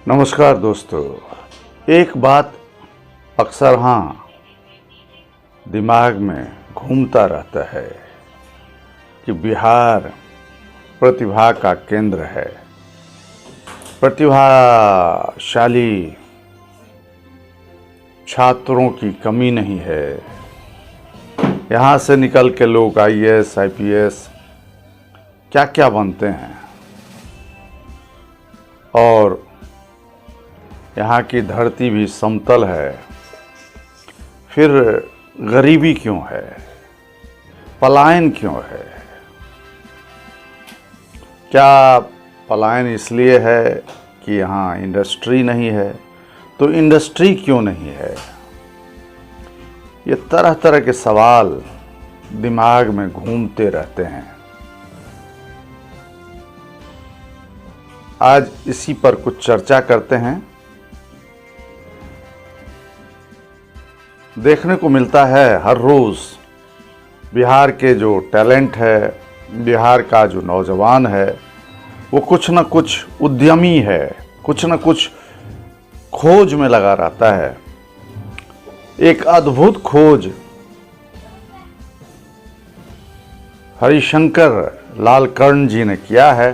नमस्कार दोस्तों। एक बात अक्सर दिमाग में घूमता रहता है कि बिहार प्रतिभा का केंद्र है। प्रतिभाशाली छात्रों की कमी नहीं है। यहाँ से निकल के लोग आईएएस, आईपीएस क्या क्या बनते हैं, और यहाँ की धरती भी समतल है। फिर गरीबी क्यों है, पलायन क्यों है? क्या पलायन इसलिए है कि यहाँ इंडस्ट्री नहीं है? तो इंडस्ट्री क्यों नहीं है? ये तरह तरह के सवाल दिमाग में घूमते रहते हैं। आज इसी पर कुछ चर्चा करते हैं। देखने को मिलता है हर रोज़ बिहार के जो टैलेंट है, बिहार का जो नौजवान है, वो कुछ न कुछ उद्यमी है, कुछ न कुछ खोज में लगा रहता है। एक अद्भुत खोज हरिशंकर लालकर्ण जी ने किया है।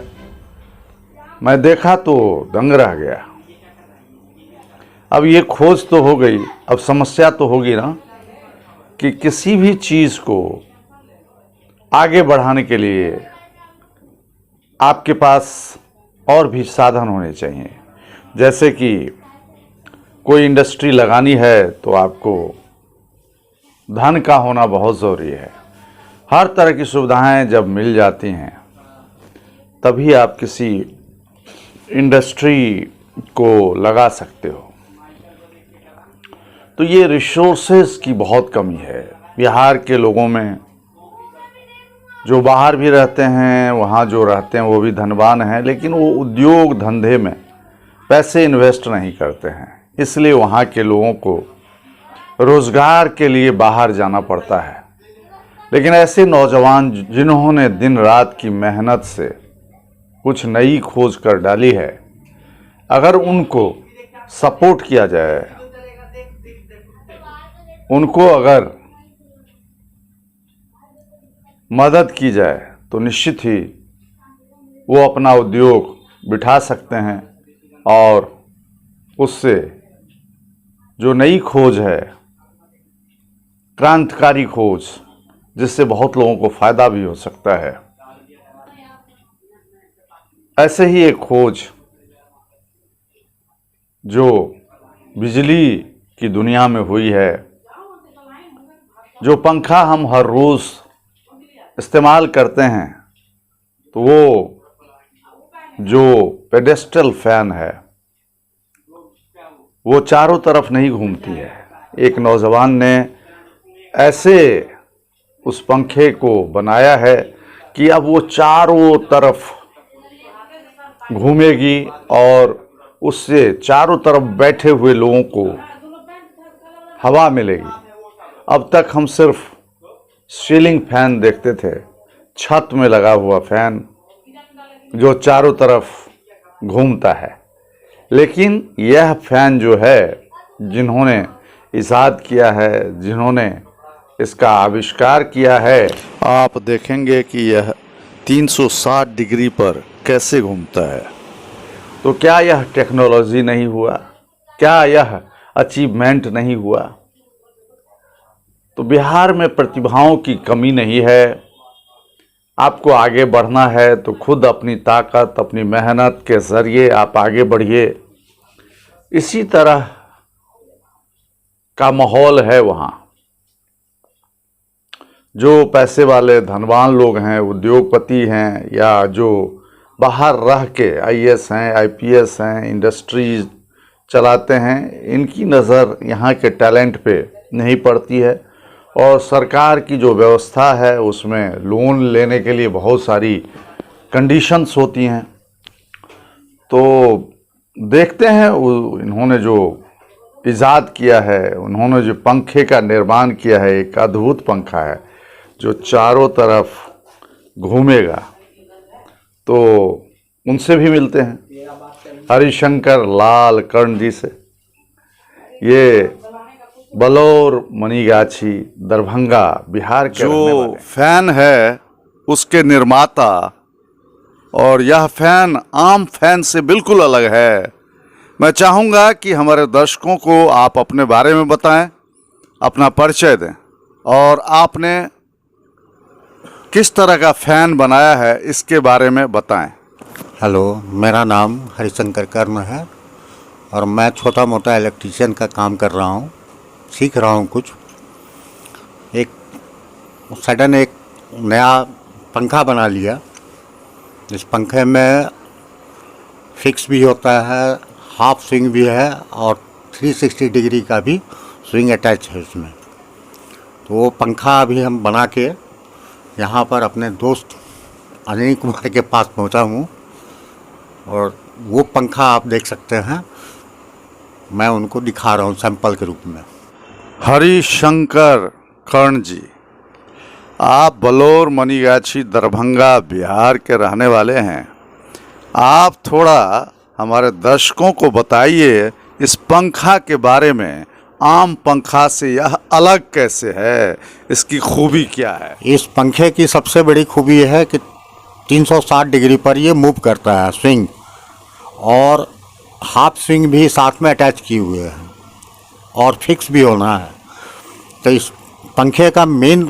मैं देखा तो दंग रह गया। अब ये खोज तो हो गई, अब समस्या तो होगी ना कि किसी भी चीज़ को आगे बढ़ाने के लिए आपके पास और भी साधन होने चाहिए। जैसे कि कोई इंडस्ट्री लगानी है तो आपको धन का होना बहुत ज़रूरी है। हर तरह की सुविधाएं जब मिल जाती हैं तभी आप किसी इंडस्ट्री को लगा सकते हो। तो ये रिसोर्सेज की बहुत कमी है बिहार के लोगों में। जो बाहर भी रहते हैं, वहाँ जो रहते हैं वो भी धनवान हैं, लेकिन वो उद्योग धंधे में पैसे इन्वेस्ट नहीं करते हैं। इसलिए वहाँ के लोगों को रोज़गार के लिए बाहर जाना पड़ता है। लेकिन ऐसे नौजवान जिन्होंने दिन रात की मेहनत से कुछ नई खोज कर डाली है, अगर उनको सपोर्ट किया जाए, उनको अगर मदद की जाए, तो निश्चित ही वो अपना उद्योग बिठा सकते हैं और उससे जो नई खोज है, क्रांतिकारी खोज, जिससे बहुत लोगों को फायदा भी हो सकता है। ऐसे ही एक खोज जो बिजली की दुनिया में हुई है, जो पंखा हम हर रोज़ इस्तेमाल करते हैं, तो वो जो पेडेस्टल फैन है वो चारों तरफ नहीं घूमती है। एक नौजवान ने ऐसे उस पंखे को बनाया है कि अब वो चारों तरफ घूमेगी और उससे चारों तरफ बैठे हुए लोगों को हवा मिलेगी। अब तक हम सिर्फ सीलिंग फैन देखते थे, छत में लगा हुआ फैन जो चारों तरफ घूमता है। लेकिन यह फैन जो है, जिन्होंने इजाद किया है, जिन्होंने इसका आविष्कार किया है, आप देखेंगे कि यह 360 डिग्री पर कैसे घूमता है। तो क्या यह टेक्नोलॉजी नहीं हुआ? क्या यह अचीवमेंट नहीं हुआ? तो बिहार में प्रतिभाओं की कमी नहीं है। आपको आगे बढ़ना है तो खुद अपनी ताकत, अपनी मेहनत के ज़रिए आप आगे बढ़िए। इसी तरह का माहौल है वहाँ। जो पैसे वाले धनवान लोग हैं, उद्योगपति हैं, या जो बाहर रह के आईएएस हैं, आईपीएस हैं, इंडस्ट्रीज चलाते हैं, इनकी नज़र यहाँ के टैलेंट पे नहीं पड़ती है। और सरकार की जो व्यवस्था है उसमें लोन लेने के लिए बहुत सारी कंडीशंस होती हैं। तो देखते हैं इन्होंने जो इजाद किया है, उन्होंने जो पंखे का निर्माण किया है, एक अद्भुत पंखा है जो चारों तरफ घूमेगा। तो उनसे भी मिलते हैं। हरिशंकर लाल कर्ण जी से। ये बलौर मनीगाछी दरभंगा बिहार के जो फैन है उसके निर्माता, और यह फैन आम फैन से बिल्कुल अलग है। मैं चाहूँगा कि हमारे दर्शकों को आप अपने बारे में बताएं, अपना परिचय दें, और आपने किस तरह का फ़ैन बनाया है इसके बारे में बताएं। हेलो, मेरा नाम हरिशंकर कर्ण है और मैं छोटा मोटा इलेक्ट्रीशियन का काम कर रहा हूँ, सीख रहा हूँ कुछ। एक सडन एक नया पंखा बना लिया। इस पंखे में फिक्स भी होता है, हाफ स्विंग भी है और 360 डिग्री का भी स्विंग अटैच है उसमें। तो वो पंखा अभी हम बना के यहाँ पर अपने दोस्त अनिल कुमार के पास पहुँचा हूँ, और वो पंखा आप देख सकते हैं, मैं उनको दिखा रहा हूँ सैंपल के रूप में। हरिशंकर कर्ण जी, आप बलौर मनीगाछी दरभंगा बिहार के रहने वाले हैं। आप थोड़ा हमारे दर्शकों को बताइए इस पंखा के बारे में। आम पंखा से यह अलग कैसे है, इसकी खूबी क्या है? इस पंखे की सबसे बड़ी खूबी है कि 360 डिग्री पर ये मूव करता है स्विंग, और हाफ स्विंग भी साथ में अटैच किए हुए हैं और फिक्स भी होना है। तो इस पंखे का मेन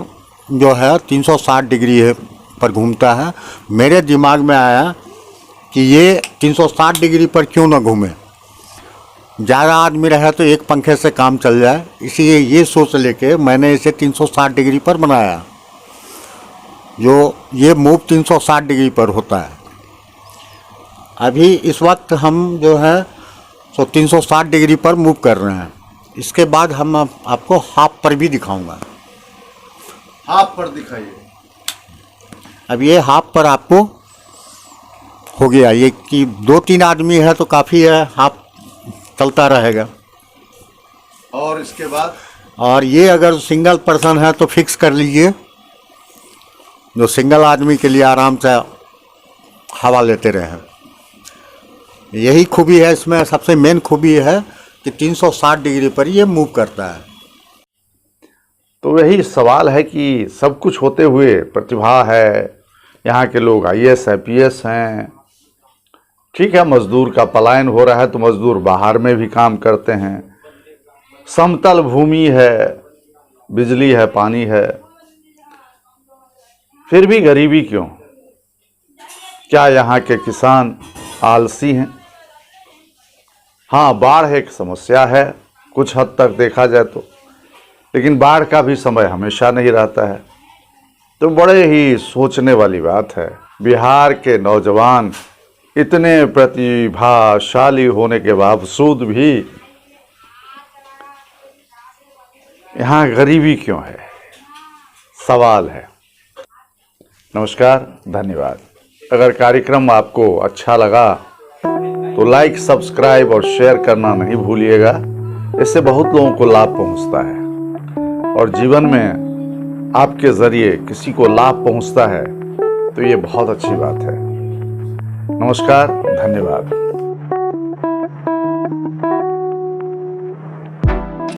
जो है 360 डिग्री है पर घूमता है। मेरे दिमाग में आया कि ये 360 डिग्री पर क्यों ना घूमे, ज़्यादा आदमी रहे तो एक पंखे से काम चल जाए। इसलिए ये सोच लेके मैंने इसे 360 डिग्री पर बनाया, जो ये मूव 360 डिग्री पर होता है। अभी इस वक्त हम जो है तो 360 डिग्री पर मूव कर रहे हैं। इसके बाद हम आपको हाफ पर भी दिखाऊंगा। हाफ पर दिखाइए। अब ये हाफ पर आपको हो गया, ये कि 2-3 आदमी है तो काफ़ी है, हाफ चलता रहेगा। और इसके बाद, और ये अगर सिंगल पर्सन है तो फिक्स कर लीजिए, जो सिंगल आदमी के लिए आराम से हवा लेते रहे। यही खूबी है इसमें, सबसे मेन खूबी है कि 360 डिग्री पर ये मूव करता है। तो यही सवाल है कि सब कुछ होते हुए प्रतिभा है, यहाँ के लोग IAS IPS हैं। ठीक है, मजदूर का पलायन हो रहा है तो मजदूर बाहर में भी काम करते हैं। समतल भूमि है, बिजली है, पानी है, फिर भी गरीबी क्यों? क्या यहाँ के किसान आलसी हैं? हाँ, बाढ़ एक समस्या है कुछ हद तक देखा जाए तो, लेकिन बाढ़ का भी समय हमेशा नहीं रहता है। तो बड़े ही सोचने वाली बात है, बिहार के नौजवान इतने प्रतिभाशाली होने के बावजूद भी यहाँ गरीबी क्यों है, सवाल है। नमस्कार, धन्यवाद। अगर कार्यक्रम आपको अच्छा लगा तो लाइक, सब्सक्राइब और शेयर करना नहीं भूलिएगा। इससे बहुत लोगों को लाभ पहुंचता है, और जीवन में आपके ज़रिए किसी को लाभ पहुंचता है तो ये बहुत अच्छी बात है। नमस्कार, धन्यवाद।